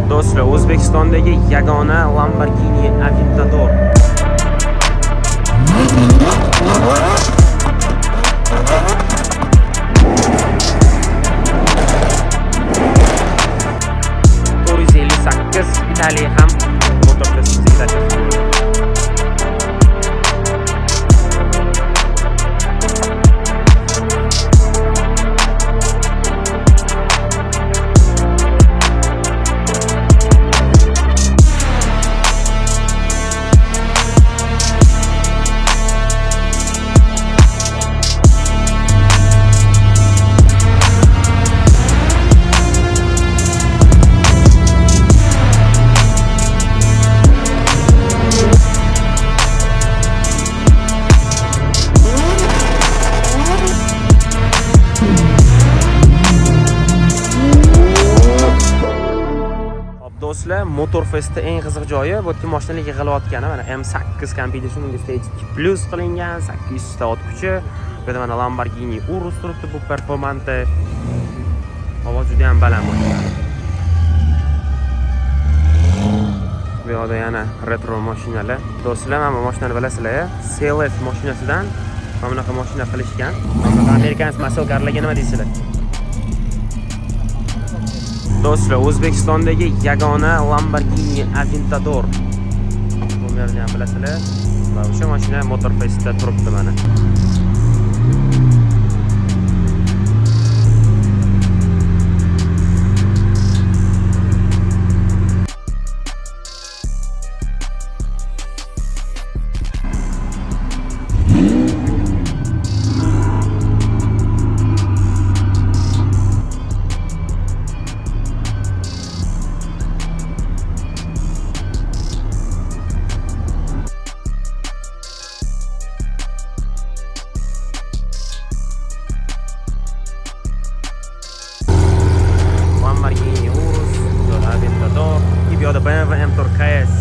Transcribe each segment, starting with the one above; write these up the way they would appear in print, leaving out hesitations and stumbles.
Do'stlar, O'zbekistondagi yagona Lamborghini Aventador. Italiya ham motor festivalida tashkil do'stlar, Motorfestda eng qiziq joyi bu yerga mashinalar yig'ilayotgani. Mana M8 Competition unga stage 2+ qilingan, 800 ta ot kuchi. Bu yerda mana Lamborghini Urus turibdi, bu performante. Ovoz juda ham baland mashina. Bu yerda yana retro mashinalar. Do'stlar, mana bu mashinani bilasizlar, CLS mashinasidan mana bunaqa mashina qilishgan. Amerikan masokarlarga nima deysizlar? Do'stlar, O'zbekistondagi yagona Lamborghini Aventador. Bu yerni ham bilasizlar. Va o'sha mashina Motorfestda turibdi mana. Lamborghini Urus, Aventador, и BMW M4 KS.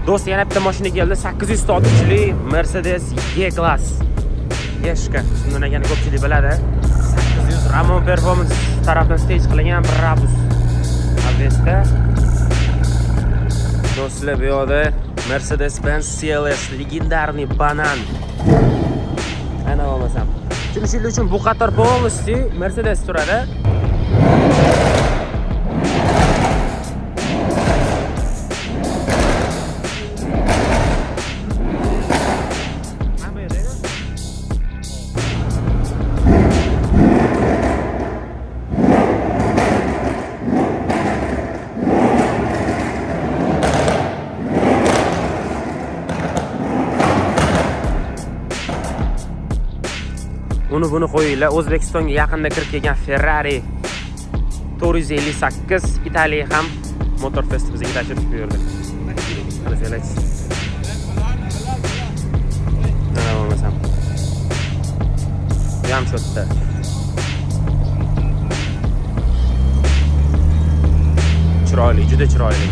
Do'st, yana bitta mashina keldi. 800 ta kuchli Mercedes E-Class. Yeshka, shundan ko'pchilik biladi. 800 Ramon Performance tarafdan stage qilingan Brabus. Avesta. Do'stlar, bu yerda Mercedes-Benz CLS legendarniy banan. Ana olmasam. Shuning uchun bu qator полностью Mercedes turadi. Buni qo'yinglar. O'zbekistonga yaqinda kirib kelgan Ferrari 458 Italiya ham Motorfest bizga tashrif buyurdi. Qarasanglar. Mana bo'lmasam. Ham shotda. Chiroyli, juda chiroyli.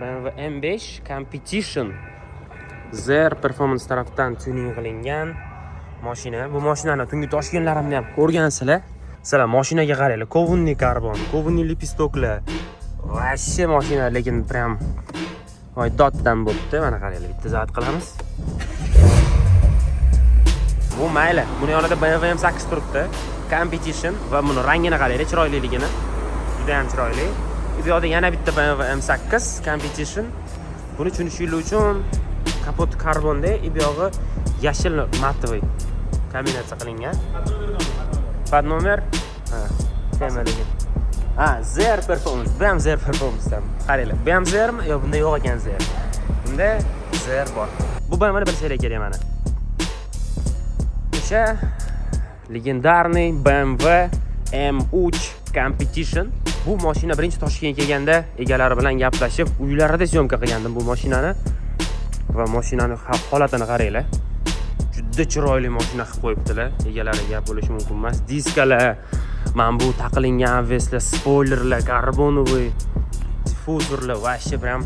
BMW M5 Competition Zer Performance tarafdan tuning qilingan mashina. Bu mashinani tungi toshganlarimni ham ko'rgansizlar. Sizlar mashinaga qaranglar. Kovunli karbon, kovunli lipistoklar. Vashshe mashina, lekin prям voy dotdan bo'pti. Mana qaranglar, bitta zavat qilamiz. Bu mayli. Buni yonida BMW M8 turibdi. Competition va buni rangini qaranglar, chiroyliligini. Juda ham chiroyli. Bu yerda yana bitta BMW M8 Competition. Buni tushunishingiz uchun kapot karbonda, bu yog'i yashil matoviy kombinatsiya qilingan. Pad nomer temaligi. Zr Performance. Bu ham Zr Performancedan. Qaranglar. Bu ham Zrmi yo bunda yo'q ekan Zr. Bunda Zr bor. Bu mana bir seriya kerak mana. O'sha legendarniy BMW M3 Competition. Bu mashina birinchi Toshkentga kelganda egalari bilan gaplashib, uylarida syomka qilgandim bu mashinani. Va mashinani holatini qaranglar. Juda chiroyli mashina qilib qo'yibdilar. Egalariga bo'lishi mumkin emas. Diskalar, mana bu taqilgan veslar, spoilerlar, karbonoviy, difuzorlar va shib ham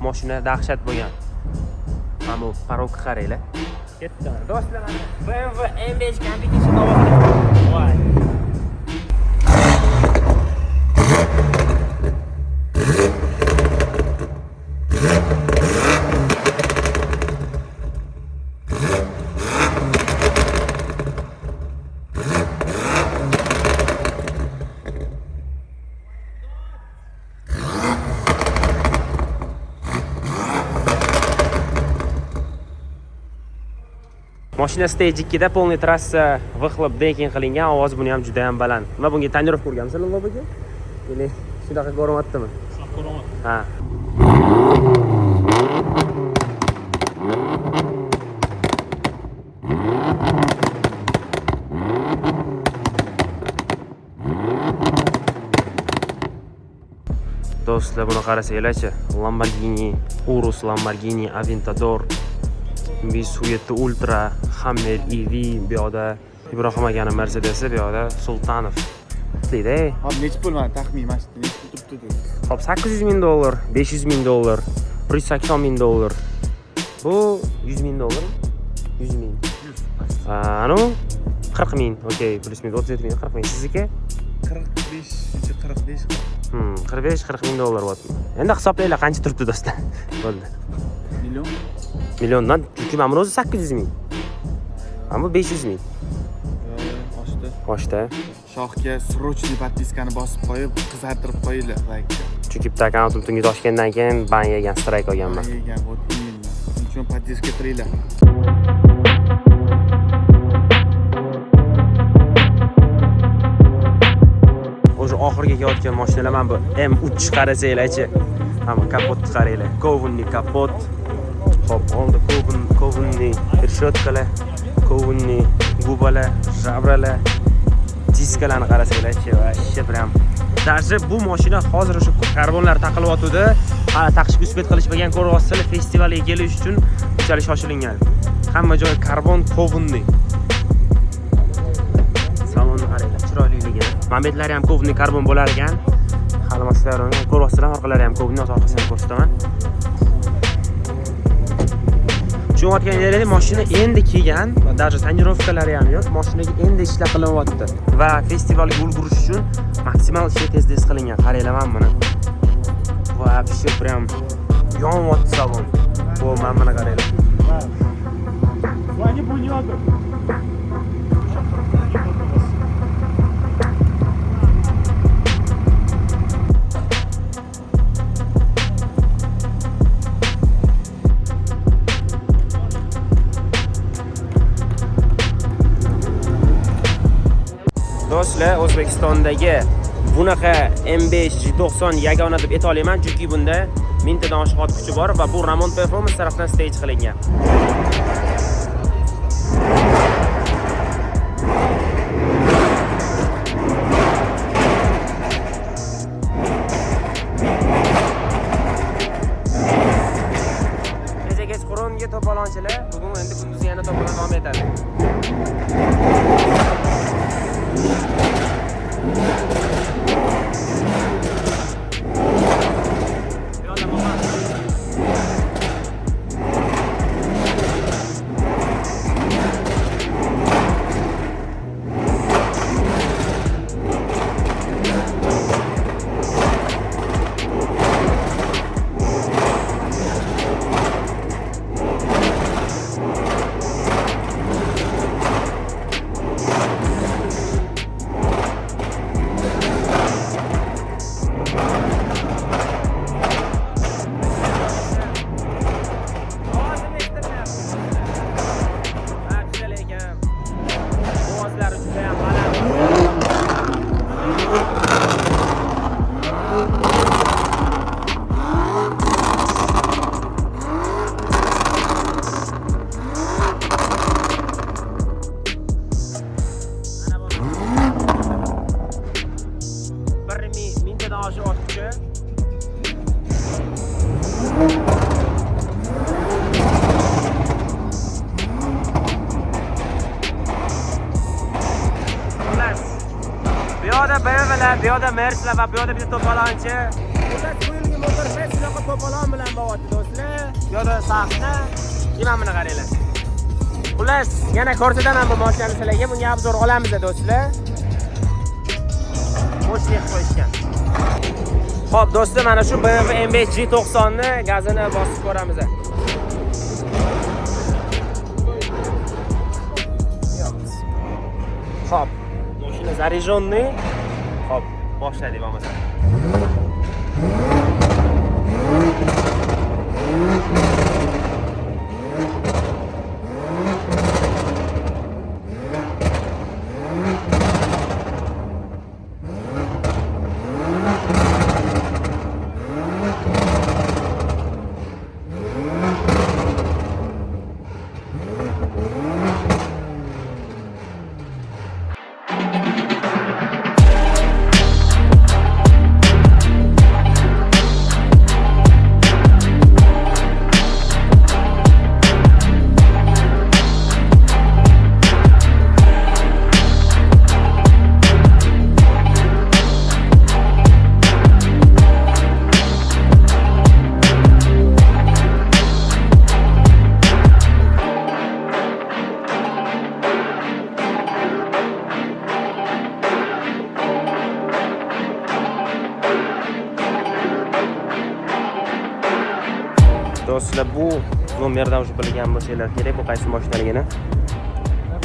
mashina dahshat bo'lgan. Mana bu parokka qaranglar. Ketdi. Do'stlar, BMW M5 Competition voy. Mashina stage 2 da polniy trassa vixlab dekin qilingan, ovoz buni ham juda ham baland. Nima bunga tonirovka ko'rganmisizlar lobaga? Ya'ni shunaqa ko'ryaptimi? Ko'ryapman. Ha. Do'stlar, buni qarasanglarchi. Lamborghini Urus, Lamborghini Aventador, Mitsubishi Ultra, Hammer EV, bu yoqda Ibrohim akaning Mercedes, bu yoqda Sultanov. Deydi. Hop, nechta pul mana taxmin mashina, nechta pul turibdi dedi. Hop, $800,000, $500,000, $180,000. Bu $100,000. 100,000. Anu 40,000. Okey, plus-minus 37,000, 40,000. Sizniki? 45. 45-40,000 bo'lyapti. Endi hisoblanglar qancha turibdi do'stlar. Bo'ldi. Million. Milliondan chunki mana buni o'zi 800,000. Ammo 500,000. Oshda. Shoxga срочный подпискani bosib qo'yib, qizartirib qo'yinglar like. Chunki bitta akkauntim tungi Toshkentdan keyin ban yegan, strayk olganman. Yegan, вот именно. Uchun podpiska qiringlar. O'sha oxirgi kelayotgan mashinalar mana bu M3 qarasanglarchi. Mana kapotni qaranglar. Kovunli kapot. Hop, oldi kovunli решеткаlar, kovunli gubalar, jabralar, diskalarni qarasanglarchi, vashcha biram. Даже bu mashina hozir o'sha karbonlar taqilyotdi. Hali taqishga uspet qilishmagan, ko'ryapsizlar, festivalga kelish uchun bunchalik shoshilingan. Hamma joy karbon kovunli. Salonni qaranglar, chiroyliligini. Momentlar ham kovunli karbon bo'lar ekan. Hali masalalarni ko'ryapsizlar, orqalari ham kovunli, orqasini ko'rsataman. Tushunayotganingizdek, mashina endi kelgan va даже tonirovkalari ham yo'q. Mashinaga endi ishlar qilinyapti va festivalga ulgurish uchun maksimal tez qilingan. Qaranglar mana buni. Va вообще прям yonyapti salon. Bu mana buni qaranglar. Звони Бунёду. Do'stlar, O'zbekistondagi bunaqa M5 G90 yagona deb ayta olaman, chunki bunda 1000 tadan oshiq kuchi bor va bu Ramon Performance tarafdan stage qilingan. Kechqurungi to'polonchilar bugun endi kunduzi yana to'polon davom etadi. yoqda BMWlar, bu yoqda Mercedes va bu yoqda bitta to'polonchi. Xullas bu yilgi motor fest shunaqa to'polon bilan bo'lyapti do'stlar. Bu yoqda sahna, mana buni qaranglar. Xullas, yana ko'rsataman bu mashinani sizlarga. Bunga obzor olamiz do'stlar. Moshina qo'yishgan. Xo'p, do'stlar, mana shu BMW M5 G90 ni gazini bosib ko'ramiz. Xo'p, mashina zarejonni. Xo'p, boshladik bo'lmasa. Do'stlar, bu nomerdan o'sha bilgan bo'lsanglar kerak, bu qaysi mashinaligini.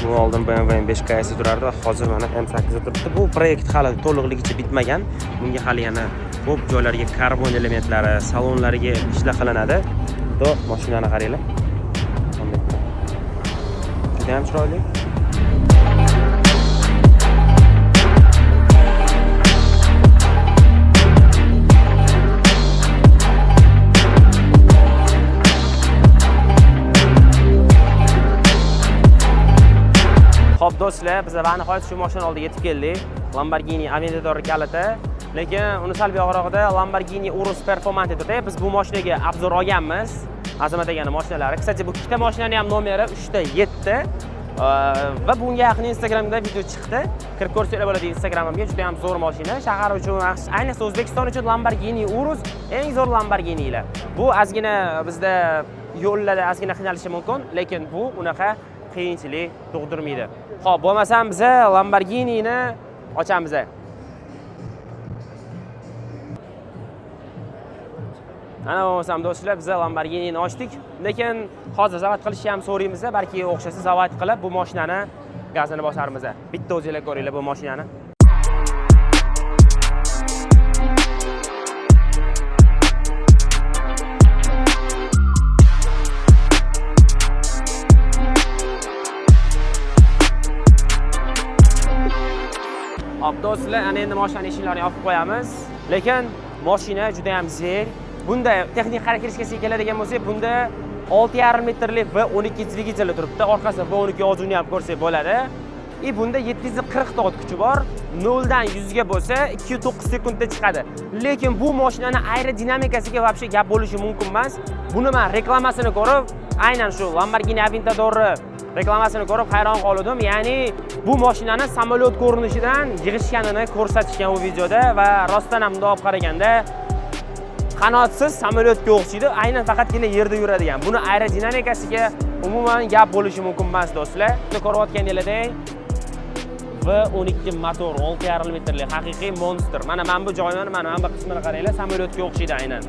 Bu oldin BMW M5 KS turardi, hozir mana M8 turibdi. Bu proyekt hali to'liqligicha bitmagan. Bunga hali yana ko'p joylarga karbon elementlari, salonlariga ishlar qilinadi. To mashinani qaranglar. Juda ham chiroyli. Xo'p do'stlar, biz va nihoyat shu mashina oldiga yetib keldik. Lamborghini Aventador kaliti. Lekin uni salbiy og'rog'ida Lamborghini Urus Performante turdi. Biz bu mashinaga obzor olganmiz. Azamat degan mashinalari. Kısaca bu ikkita mashinani ham nomeri 3 ta 7. Va bunga yaqin Instagramda video chiqdi. Kirib ko'rsanglar bo'ladi Instagramimga. Juda ham zo'r mashina. Shahar uchun, ayniqsa O'zbekiston uchun Lamborghini Urus eng zo'r Lamborghinilar. Bu ozgina bizda yo'llarda ozgina qiynalishi mumkin, lekin bu unaqa qiyinchilik tug'dirmaydi. Xo'p, bo'lmasam biz Lamborghinini ochamiz. Ana bo'lmasam do'stlar, biz Lamborghinini ochdik, lekin hozir zavod qilishni ham so'raymiz, balki o'xshasa zavod qilib bu mashinani gazini bosarmiz. Bitta o'zinglar ko'ringlar bu mashinani. Hop do'stlar, ana endi mashina eshiklarini yopib qo'yamiz. Lekin mashina juda ham zer. Bunda texnik xarakteristikasiga keladigan bo'lsak, bunda 6,5 metrlik V12 dvigateli turibdi. Orqasida V12 yozuvini ham ko'rsak bo'ladi. Bunda 740 ta ot kuchi bor. 0 dan 100 ga bo'lsa 2.9 sekundda chiqadi. Lekin bu mashinani aerodinamikasiga vobshe gap bo'lishi mumkin emas. Buni men reklamasini ko'rib, aynan shu Lamborghini Aventador reklamasini ko'rib hayron qoldim. Ya'ni bu mashinani samolyot ko'rinishidan yig'ishganini ko'rsatishgan bu videoda va rostdan ham bunday olib qaraganda qanotsiz samolyotga o'xshaydi. Aynan faqatgina yerda yuradigan. Buni aerodinamikasiga umuman gap bo'lishi mumkin emas do'stlar. Ko'rayotganingizdek V12 motor 6,5 metrli haqiqiy monster. Mana bu joyini, mana bu qismini qaranglar, samolyotga o'xshaydi aynan.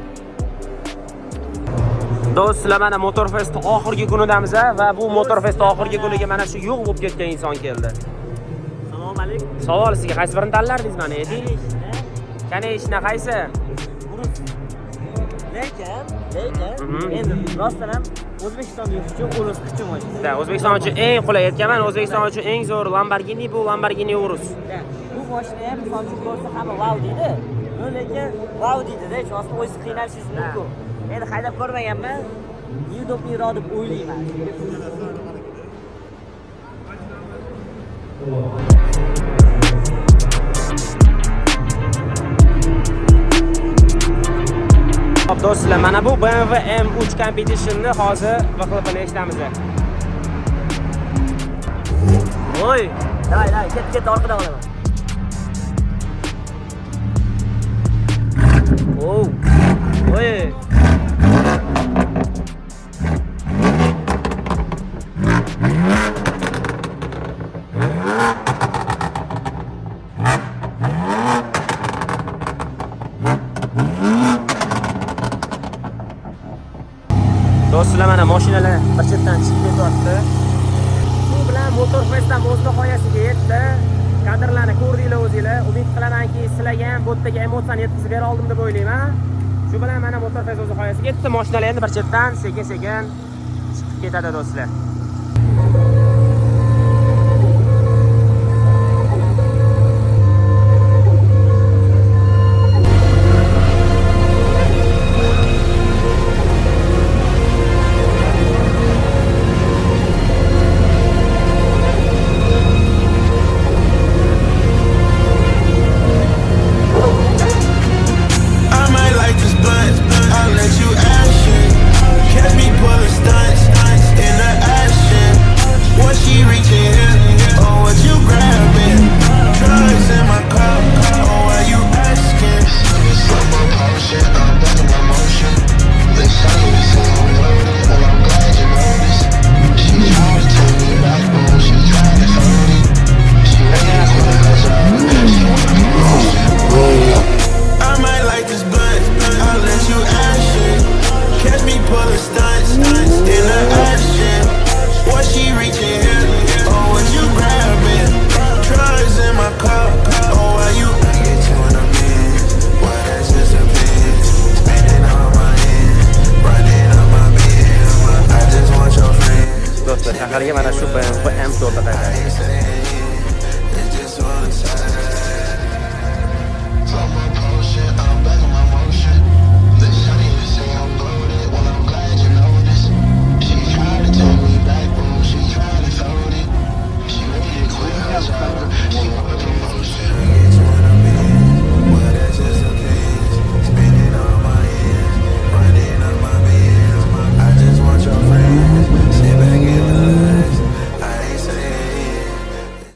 Do'stlar, mana Motorfest oxirgi kunidamiz va bu Motorfest oxirgi kuniga mana shu yo'q bo'lib ketgan inson keldi. Assalomu alaykum. Savol, sizga qaysi birini tanlardingiz mana ayting? Qani ishna qaysi? Lekin endi rostdan ham O'zbekistonda uchun Urus kuchi mashina. O'zbekiston uchun eng qulay aytganman, O'zbekiston uchun eng zo'r Lamborghini bu Lamborghini Urus. Bu mashina ham misol uchun ko'rsa hamma wow deydi. Lekin wow deydi-da, hech vaqt o'zi qiynalishingiz mumkin. Endi haydab ko'rmaganman, udobniyroq deb o'ylayman. Hop do'stlar, mana bu BMW M3 Competition'ni hozir vaqtini eshitamiz. Voy, davay, ket orqada qolaman. Oh. Oy. Do'stlar, mana mashinalar bir chetdan chiqib ketyapti. Shu bilan Motor Fest'dan o'z nihoyasiga yetdi. Kadrlarni ko'rdinglar o'zinglar. Umid qilamanki, sizlarga ham bu yerdagi emotsiyani yetkazib bera oldim deb o'ylayman. Shu bilan mana Motor Fest o'z nihoyasiga yetdi. Mashinalar endi bir chetdan sekin-sekin chiqib ketadi do'stlar. I might like this blunt, I'll let you ash it. Catch me pulling stunts in the action. What she reaching here? Oh, what you grabbing? Drugs in my cup, oh, why you asking? Slow my potion, I'm back in my motion. The silence is on loaded, well, I'm glad you noticed. She tried to take me back, but she tried to hold it. She ready to quit her job, she want promotion. I might like this blunt, I'll let you ash it. Catch me pulling stunts in the action. What she reaching here? Oh, what you grabbing? Drugs in my cup. Oh, why you? I get you in a bin. Why that's just a bin. Spending on my hand, running on my bill. I just want your friends. Do'stlar, shaharga mana shu BMW M4 da tayyorlaydi. It's just all inside. Slow my potion, I'm back in my motion. The shawty just say I'm loaded. Well, I'm glad you noticed. She tried to take me back, boom. She tried to fold it. She ready to quit her job. She want